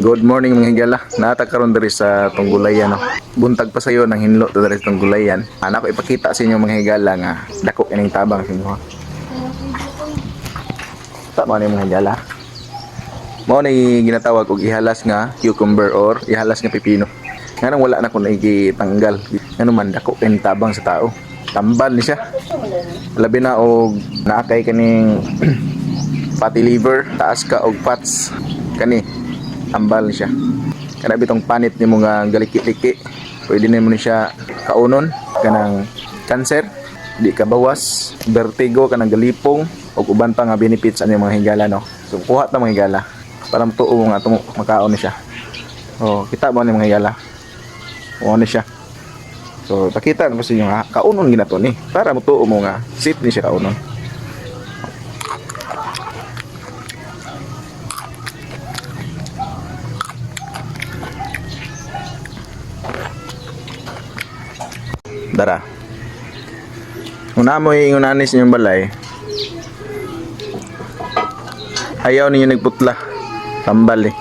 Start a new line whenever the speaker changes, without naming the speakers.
Good morning mga higala. Naata karon diri sa Tunggulayan no. Buntag pa sayo ng hinlo to diri sa Tunggulayan. Ana ko ipakita sa inyo mga higala nga dako kining tabang sa inyo. Ha? Tama ni mga higala. Mao ni ginatawag og ihalas nga cucumber or ihalas nga pipino. Nganong wala na ko naigitanggal. Ngano man dako kining tabang sa tao. Tambal ni siya. Labi na og naakay kaning fatty liver, taas ka og fats kani. Tambal siya. Kana bitong panit nimo nga galiki-liki. Pwede nimo ni siya kaunon kanang cancer, di ka bawas, vertigo kanang galipong ug uban pa nga benefits ani mga higala no. So kuha ta mga higala para matuo nga atong makaon ni siya. Oh, kita mo ni mga higala. Kuha ni siya. So pakita ko sa inyo nga kaunon ginato ni para matuo mo nga sit ni siya kaunon. Dara. Una mo ingunanis ninyong balay. Ayaw ninyo nagputla. Tambal eh.